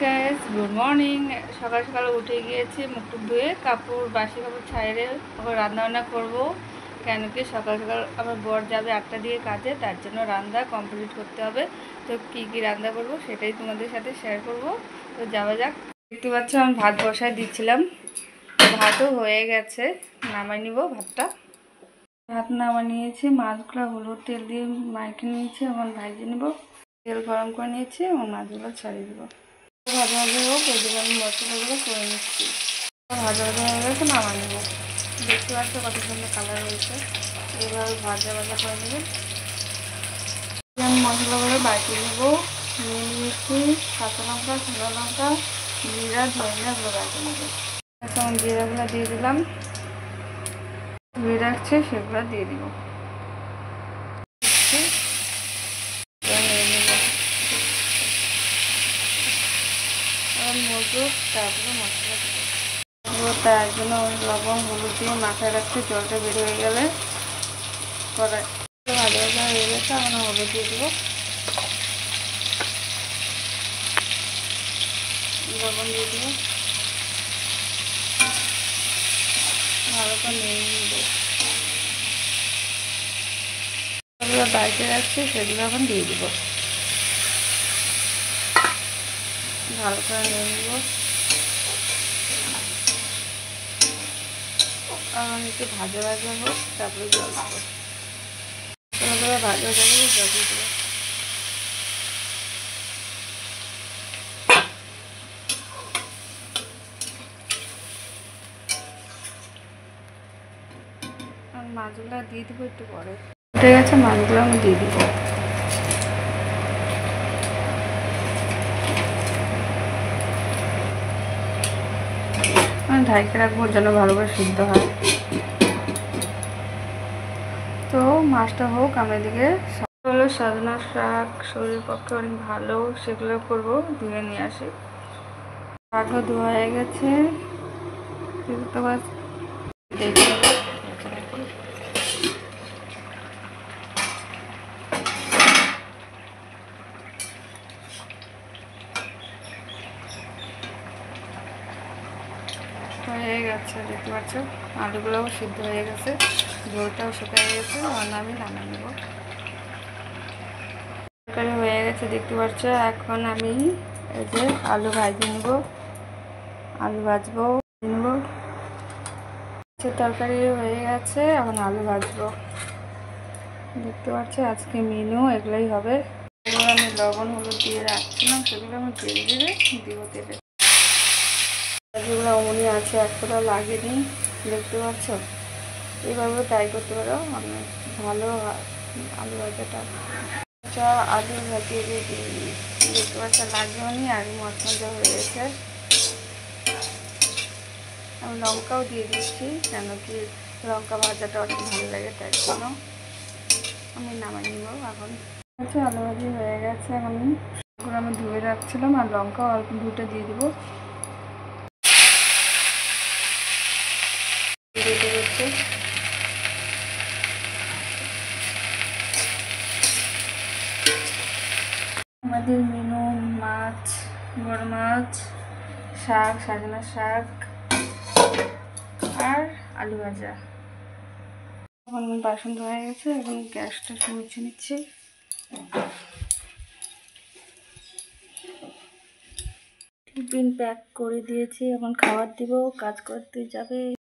Guys, good morning. সকাল সকাল উঠে গিয়েছি, মুখ টুক ধুয়ে কাপড় বাসি কাপড় ছাইড়ে আবার রান্নাবান্না করবো। কেন কি সকাল সকাল আমার বর যাবে 8টা দিয়ে কাজে, তার জন্য রান্না কমপ্লিট করতে হবে। তো কী রান্না করবো সেটাই তোমাদের সাথে শেয়ার করব। তো যাওয়া যাক। দেখতে পাচ্ছ আমি ভাত বসায় দিচ্ছিলাম, ভাতও হয়ে গেছে, নামাই নিব ভাতটা। ভাত নামা নিয়েছি, মাছগুলো হলুদ তেল দিয়ে মাখিয়ে নিয়েছি, এখন ভাজিয়ে নেব। তেল গরম করে নিয়েছি এবং মাছগুলো ছাড়িয়ে দেবো। ভাজা ভাজা হোক, এদিকে আমি মশলাগুলো করে নিচ্ছি। ভাজা ভাজা হয়ে গেছে, নামা নেবো। দেখতে পাচ্ছ কত সুন্দর কালার হয়েছে। এইভাবে ভাজা ভাজা করে নেবে। আমি মশলাগুলো বাটিয়ে নেবো। নিয়ে নিয়েছি কাঁচা লঙ্কা, শুকনো লঙ্কা, জিরা, ধনিয়াগুলো বাটিয়ে নেবো। এখন জিরাগুলো দিয়ে দিলাম, ধুয়ে রাখছে সেগুলো দিয়ে দিব। মজুর তারপরে মশলা দেবো। তার জন্য লবণ হলুদ দিয়ে মাথায় রাখতে, জলটা বের হয়ে গেলে কড়াই ভাজা ভাজা হয়ে গেছে। এখন হলুদ দিয়ে দেবো, লবণ দিয়ে দেবো, ভালো করে নিয়ে নেবো। যেগুলো বাড়িতে রাখছি সেগুলো এখন দিয়ে দেবো, ভালো করে নিয়ে নেবো। এখন একটু ভাজা ভাজা হোক, তারপরে জল দেবো। ভাজা ভাজা হলে জল দিয়ে দেবো। মাছগুলো দিয়ে দেবো একটু পরে। উঠে গেছে, মাছগুলো আমি দিয়ে দিব। ঢাইকে রাখবো যেন ভালো করে সিদ্ধ হয়। তো মাছটা হোক, আমি এদিকে হলো সজনা শাক, শরীরের পক্ষে অনেক ভালো, সেগুলো করবো। ধুয়ে নিয়ে আসি। শাকও ধোয়া হয়ে গেছে, দেখে হয়ে গেছে। দেখতে পাচ্ছ আলুগুলোও সিদ্ধ হয়ে গেছে, ঝোলটাও শুকিয়ে গেছে। আমি নামিয়ে নেব। তরকারি হয়ে গেছে দেখতে পাচ্ছ। এখন আমি এই যে আলু ভাজি নেব, আলু ভাজবো নেব। তরকারি হয়ে গেছে, এখন আলু ভাজবো। দেখতে পাচ্ছ আজকে মেনু এগুলোই হবে। এগুলো আমি লবণ হলুদ দিয়ে রাখছিলাম, সেগুলো আমি ধীরে ধীরে দিব তেলে। যেগুলো অমনি আছে, একটা লাগেনি। দেখতে পাচ্ছ, এইভাবে ট্রাই করতে পারো, অনেক ভালো আলু ভাজাটা। আলু ভাজিয়ে দিয়ে দিই। দেখতে পাচ্ছ লাগবেও নি, আর মশলা হয়ে গেছে। আমি লঙ্কাও দিয়ে দিচ্ছি, কেন কি লঙ্কা ভাজাটা অনেক ভালো লাগে, তার জন্য আমি নামাই নিব। এখন আলু ভাজি হয়ে গেছে। আমি ধুয়ে রাখছিলাম, আর লঙ্কাও অল্প দুটো দিয়ে দিব। আমাদের মেনু মাছ, বড় মাছ, শাক, সজনা শাক আর আলু ভাজা। এখন বাসন ধোয়া গেছে, এখন গ্যাসটা মুছে নিচ্ছি। টিফিন প্যাক করে দিয়েছি, এখন খাবার দিব, কাজ করতে যাবে।